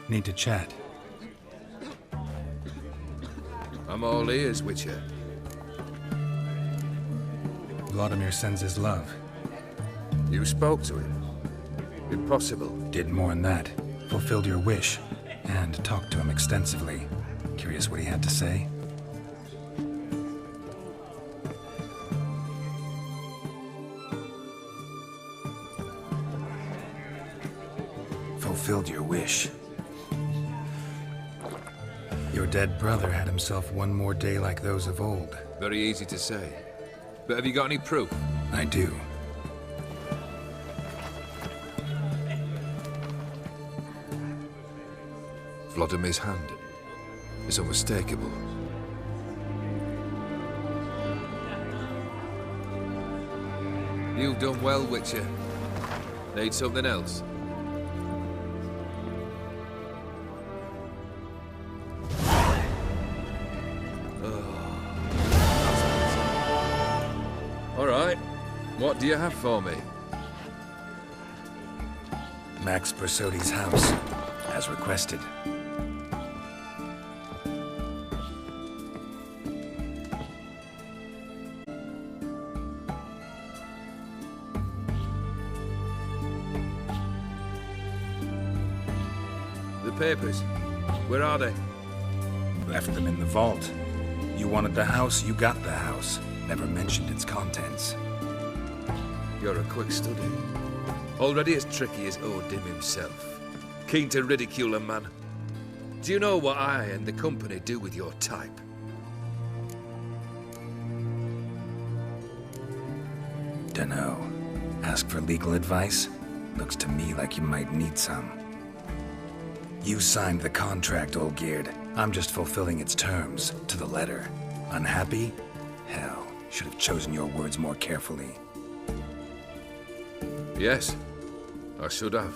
Need to chat. I'm all ears, Witcher. Vladimir sends his love. You spoke to him? Impossible. Did more than that. Fulfilled your wish. And talked to him extensively. Curious what he had to say? Fulfilled your wish. Your dead brother had himself one more day like those of old. Very easy to say. But have you got any proof? I do. Vladimir's hand. It's unmistakable. You've done well, Witcher. Need something else? What do you have for me? Max Bersodi's house, as requested. The papers, where are they? Left them in the vault. You wanted the house, you got the house. Never mentioned its contents. You're a quick study. Already as tricky as Odin himself. Keen to ridicule a man. Do you know what I and the company do with your type? Dunno. Ask for legal advice? Looks to me like you might need some. You signed the contract, Olgierd. I'm just fulfilling its terms, to the letter. Unhappy? Hell, should have chosen your words more carefully. Yes, I should have.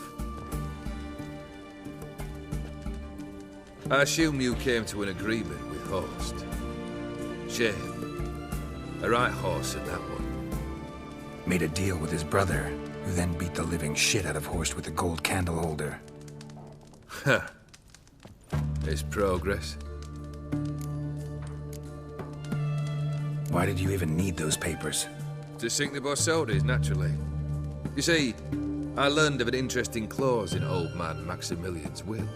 I assume you came to an agreement with Horst. Shame. A right horse in that one. Made a deal with his brother, who then beat the living shit out of Horst with a gold candle holder. Huh. It's progress. Why did you even need those papers? To sink the Borsodis, naturally. You see, I learned of an interesting clause in old man Maximilian's will.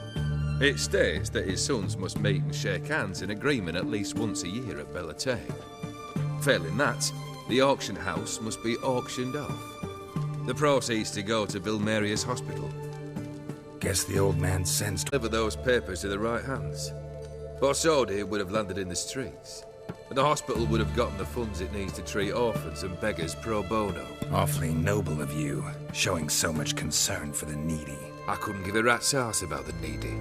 It states that his sons must meet and shake hands in agreement at least once a year at Bellatane. Failing that, the auction house must be auctioned off. The proceeds to go to Vilmeria's hospital. Guess the old man sensed. Deliver those papers to the right hands. Borsodi would have landed in the streets. And the hospital would have gotten the funds it needs to treat orphans and beggars pro bono. Awfully noble of you, showing so much concern for the needy. I couldn't give a rat's ass about the needy.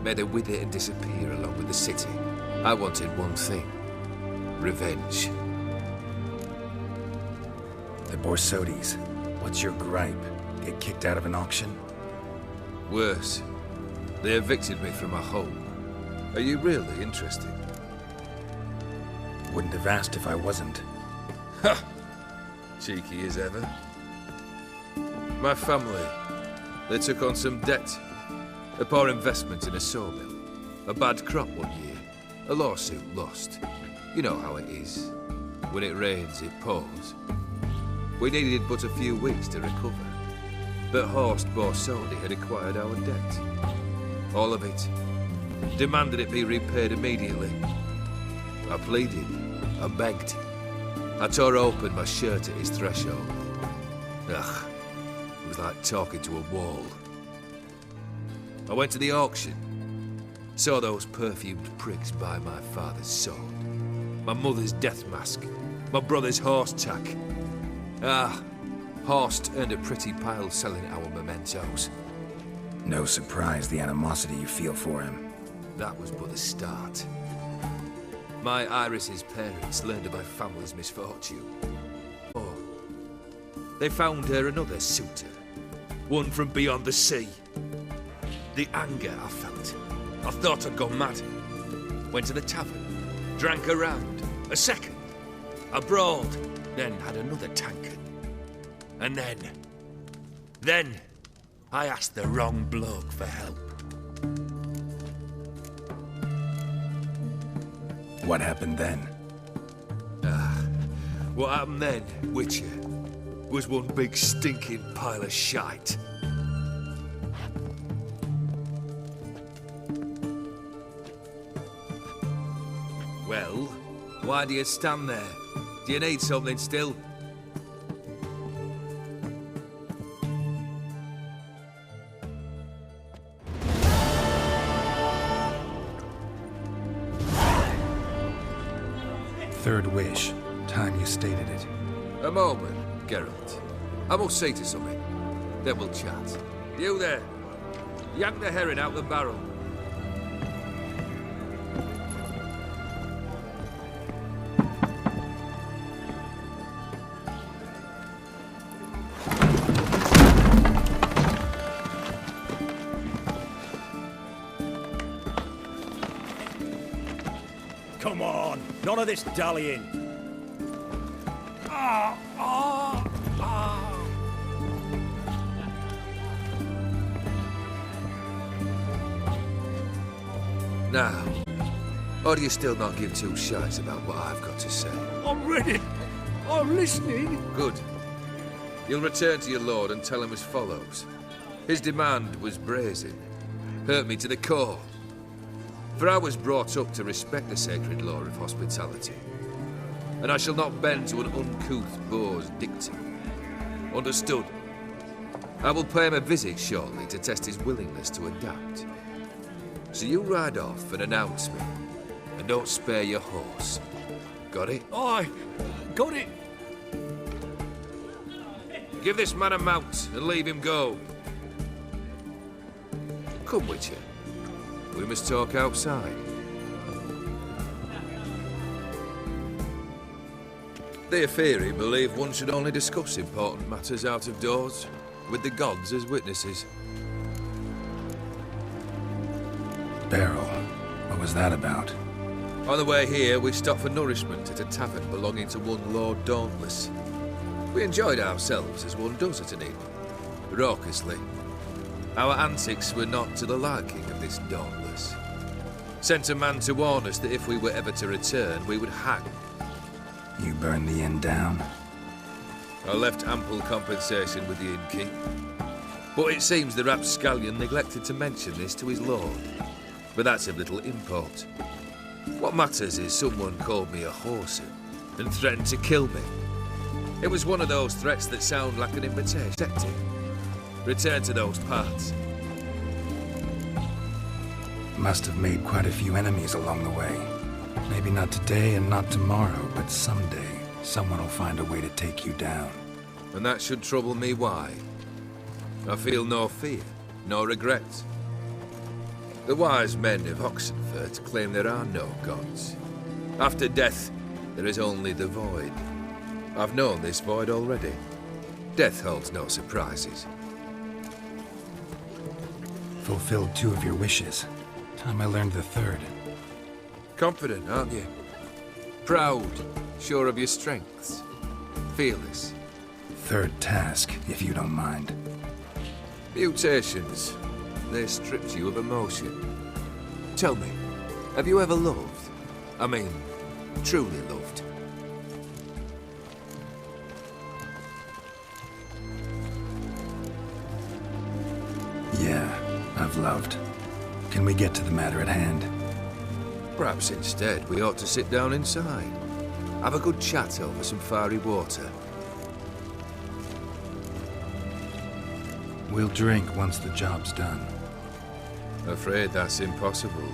Made her with it and disappear along with the city. I wanted one thing. Revenge. The Borsodis. What's your gripe? Get kicked out of an auction? Worse. They evicted me from my home. Are you really interested? Wouldn't have asked if I wasn't. Ha! Cheeky as ever. My family, they took on some debt. A poor investment in a sawmill. A bad crop one year. A lawsuit lost. You know how it is. When it rains, it pours. We needed but a few weeks to recover. But Horst Borsodi had acquired our debt. All of it. Demanded it be repaid immediately. I pleaded. I begged. I tore open my shirt at his threshold. Ugh. It was like talking to a wall. I went to the auction. Saw those perfumed pricks buy my father's sword. My mother's death mask. My brother's horse tack. Ah, Horst earned a pretty pile selling our mementos. No surprise the animosity you feel for him. That was but the start. My Iris's parents learned of my family's misfortune. Oh, they found her another suitor. One from beyond the sea. The anger I felt. I thought I'd gone mad. Went to the tavern. Drank a round. A second. I brawled. Then had another tankard. And then I asked the wrong bloke for help. What happened then? What happened then, Witcher, was one big stinking pile of shite. Well, why do you stand there? Do you need something still? Third wish. Time you stated it. A moment, Geralt. I must say to something. Then we'll chat. You there. Yank the herring out the barrel. Come on, none of this dallying. Now, or do you still not give two shites about what I've got to say? I'm ready. I'm listening. Good. You'll return to your lord and tell him as follows. His demand was brazen. Hurt me to the core. For I was brought up to respect the sacred law of hospitality. And I shall not bend to an uncouth boor's dictum. Understood? I will pay him a visit shortly to test his willingness to adapt. So you ride off and announce me. And don't spare your horse. Got it? Aye, got it. Give this man a mount and leave him go. Come, Witcher. We must talk outside. The Aetheri believe one should only discuss important matters out of doors, with the gods as witnesses. Barrel. What was that about? On the way here, we stopped for nourishment at a tavern belonging to one Lord Dauntless. We enjoyed ourselves as one does at an inn, raucously. Our antics were not to the liking of this Dauntless. Sent a man to warn us that if we were ever to return, we would hang. You burned the inn down? I left ample compensation with the innkeep. But it seems the rapscallion neglected to mention this to his lord. But that's of little import. What matters is someone called me a whoreson and threatened to kill me. It was one of those threats that sound like an invitation. Detective, return to those parts. Must have made quite a few enemies along the way. Maybe not today and not tomorrow, but someday, someone will find a way to take you down. And that should trouble me why? I feel no fear, no regret. The wise men of Oxenfurt claim there are no gods. After death, there is only the void. I've known this void already. Death holds no surprises. Fulfilled 2 of your wishes. Time I learned the 3rd. Confident, aren't you? Proud, sure of your strengths. Fearless. 3rd task, if you don't mind. Mutations. They stripped you of emotion. Tell me, have you ever loved? I mean, truly loved? Yeah, I've loved. Can we get to the matter at hand? Perhaps instead we ought to sit down inside. Have a good chat over some fiery water. We'll drink once the job's done. Afraid that's impossible.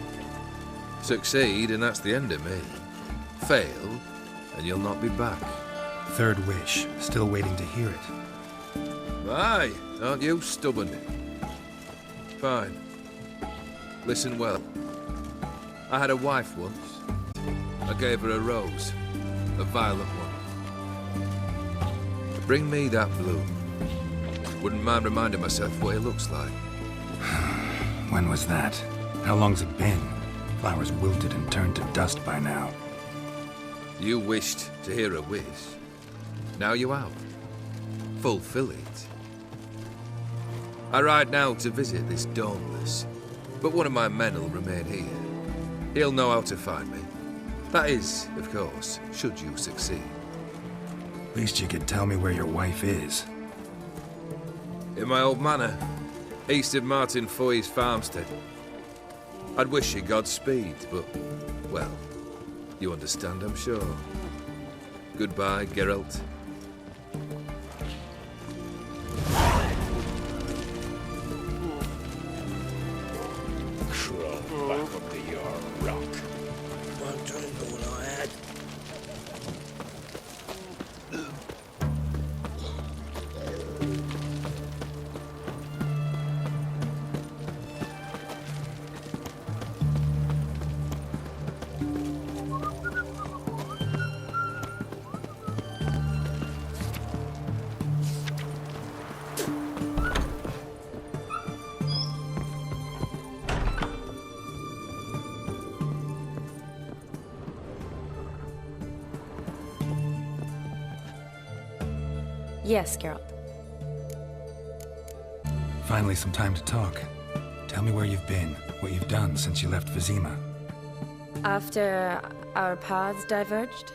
Succeed and that's the end of me. Fail and you'll not be back. 3rd wish. Still waiting to hear it. Aye, aren't you stubborn? Fine. Listen well. I had a wife once. I gave her a rose. A violet one. Bring me that bloom. Wouldn't mind reminding myself what it looks like. When was that? How long's it been? Flowers wilted and turned to dust by now. You wished to hear a wish. Now you have. Fulfill it. I ride now to visit this Dauntless, but one of my men will remain here. He'll know how to find me. That is, of course, should you succeed. At least you could tell me where your wife is. In my old manor, east of Martin Foy's farmstead. I'd wish you Godspeed, but, well, you understand, I'm sure. Goodbye, Geralt. Crawl back up to your rock. One drink all I had. Yes, Geralt. Finally some time to talk. Tell me where you've been, what you've done since you left Vizima. After our paths diverged?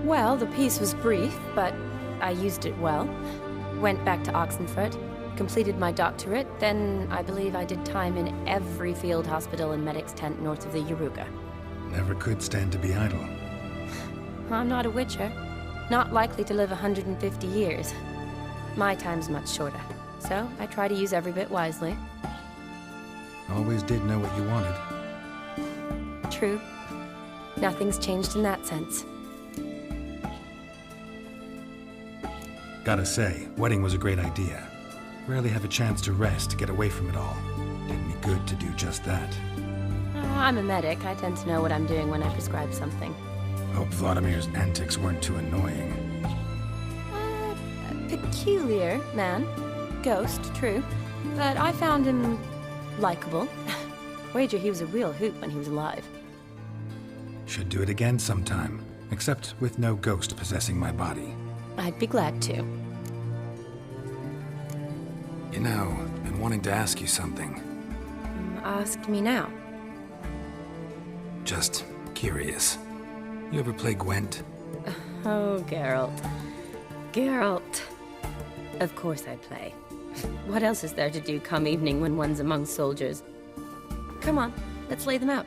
Well, the peace was brief, but I used it well. Went back to Oxenfurt, completed my doctorate, then I believe I did time in every field hospital and medic's tent north of the Yaruga. Never could stand to be idle. I'm not a witcher. Not likely to live 150 years. My time's much shorter, so I try to use every bit wisely. Always did know what you wanted. True. Nothing's changed in that sense. Gotta say, wedding was a great idea. Rarely have a chance to rest, get away from it all. Did me good to do just that. I'm a medic. I tend to know what I'm doing when I prescribe something. Hope Vladimir's antics weren't too annoying. Peculiar man. Ghost, true. But I found him likable. Wager he was a real hoot when he was alive. Should do it again sometime, except with no ghost possessing my body. I'd be glad to. You know, been wanting to ask you something. Ask me now. Just curious. You ever play Gwent? Oh, Geralt. Geralt. Of course I play. What else is there to do come evening when one's among soldiers? Come on, let's lay them out.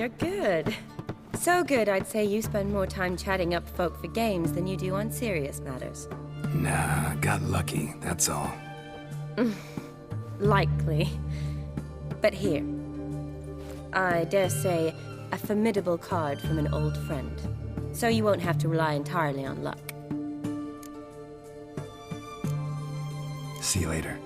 you're good. So good, I'd say you spend more time chatting up folk for games than you do on serious matters. Nah, got lucky, that's all. Likely. But here. I dare say, a formidable card from an old friend. So you won't have to rely entirely on luck. See you later.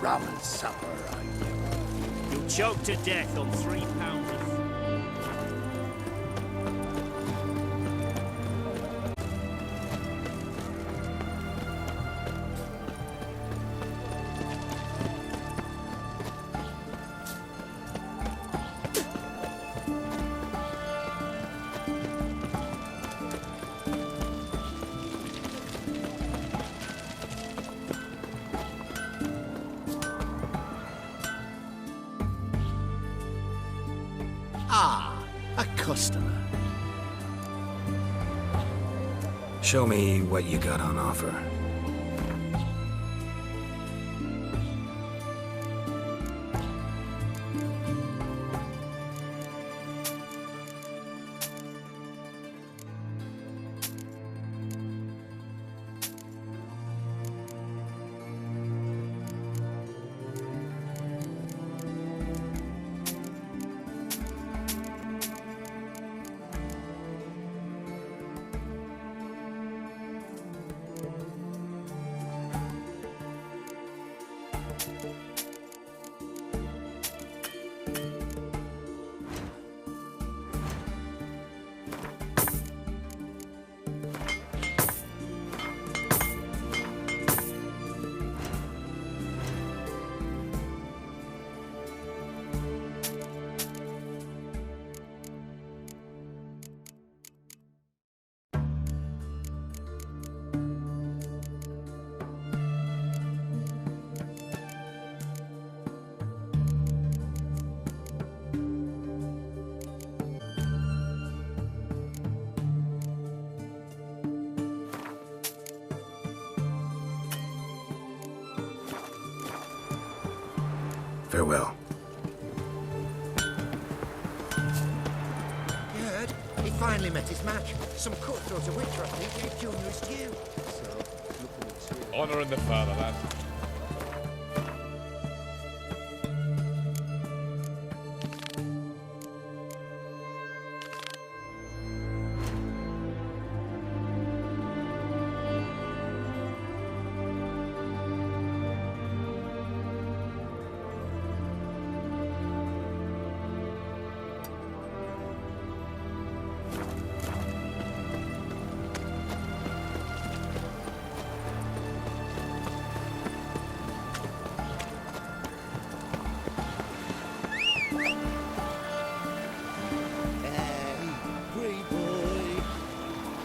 Rum and supper, are you? You'll choke to death on 3 pounds of... Ah, a customer. Show me what you got on offer. Farewell. You heard? He finally met his match. Some cutthroat of Witcher, I think, gave Junior his due. Honor in the fatherland.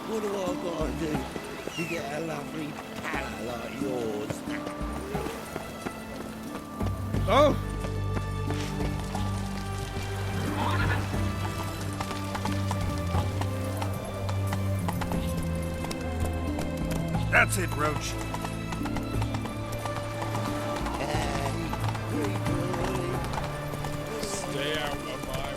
What do I gotta do to get a lovely palate like yours? Oh! That's it, Roach. Stay out of my way.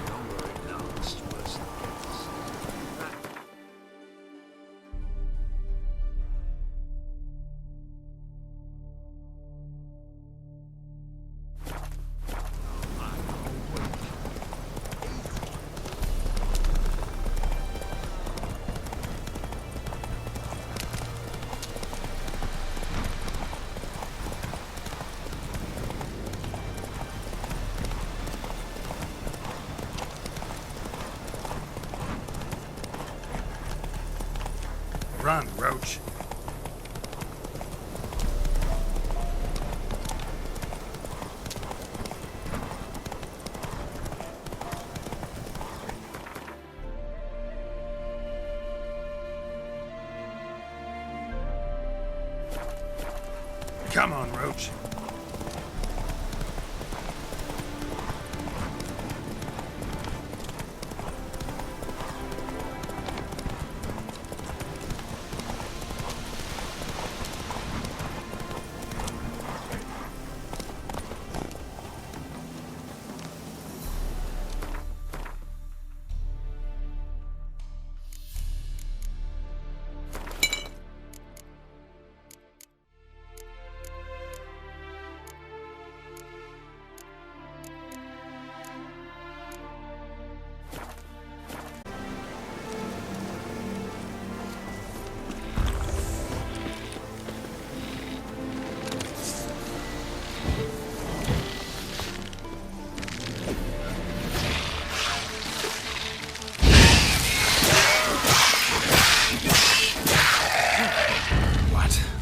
Longer it lasts, worse it Run, Roach. Come on, Roach.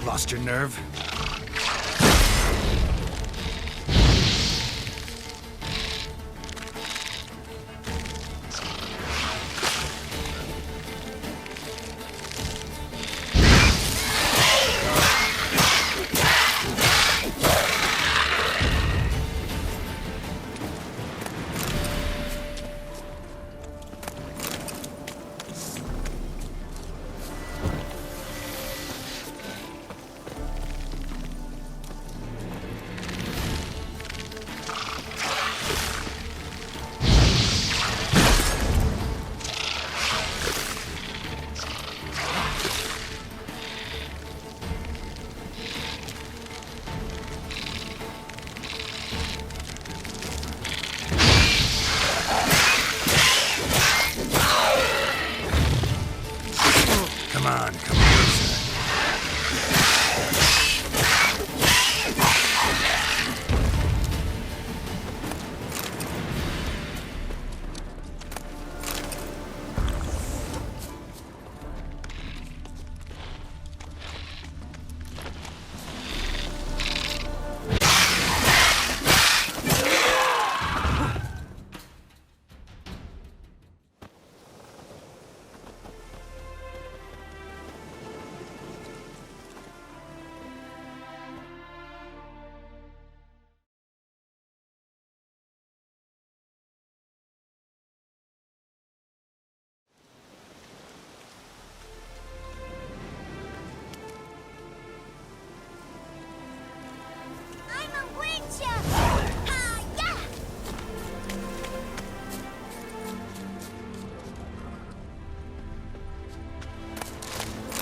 Lost your nerve? Come on, come closer.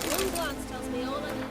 One glance tells me all I need.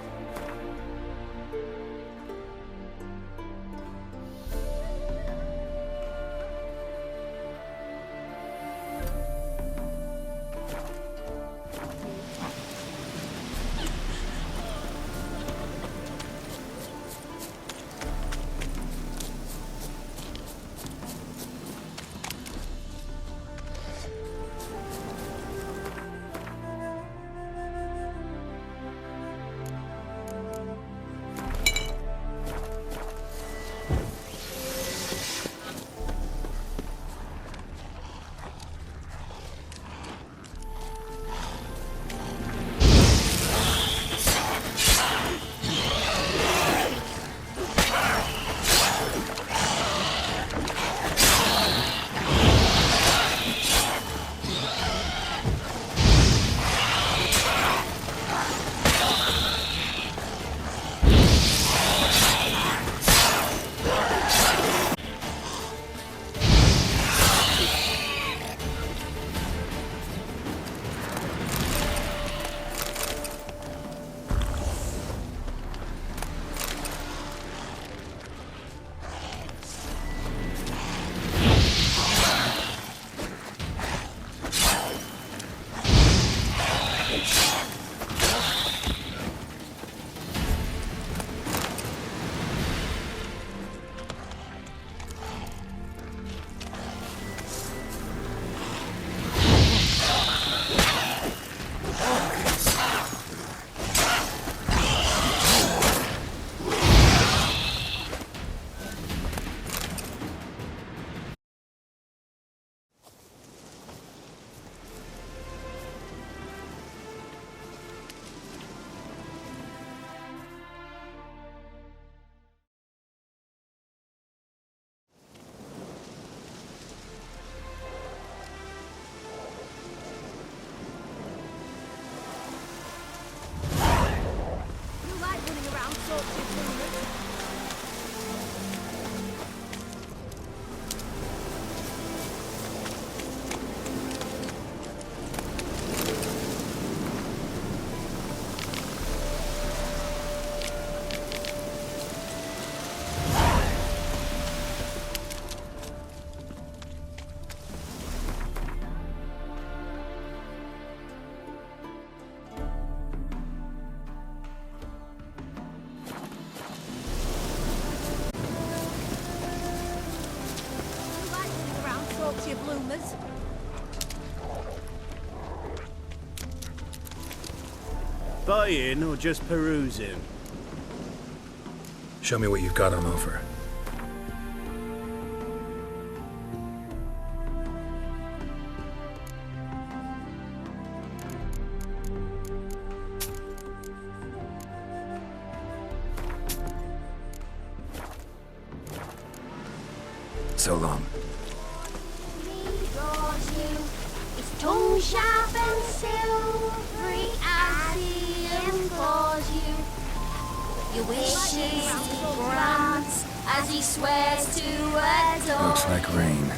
you bloomers. Buying or just perusing? Show me what you've got on offer. So long. His tongue sharp and silvery as he implores you. Your wishes he grants as he swears to adore. Looks like rain.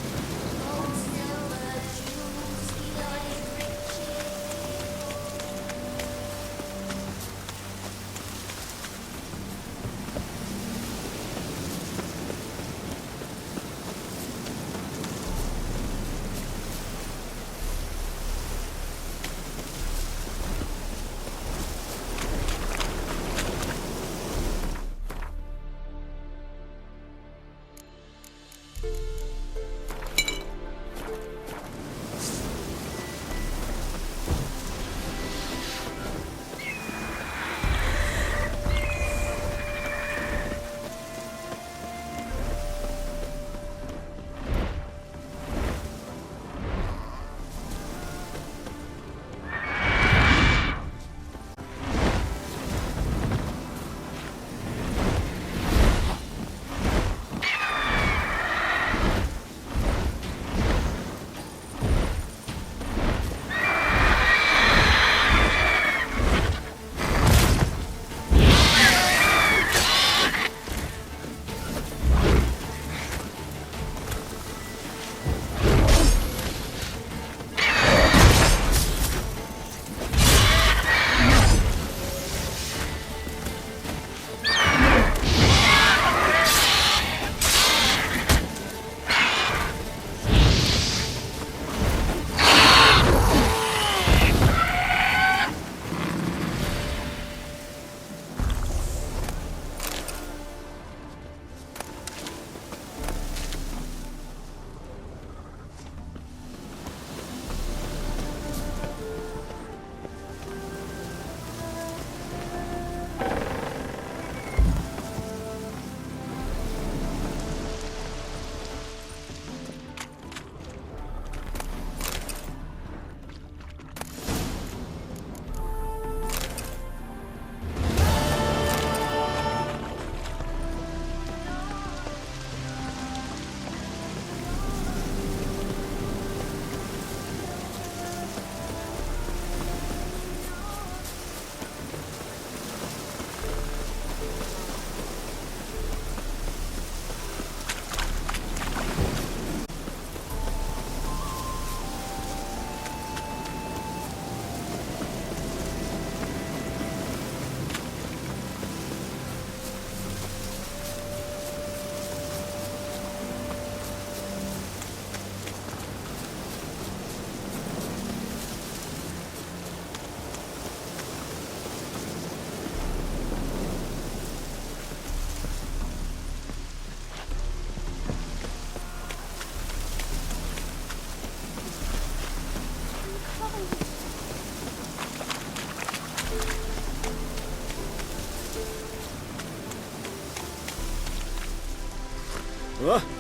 What?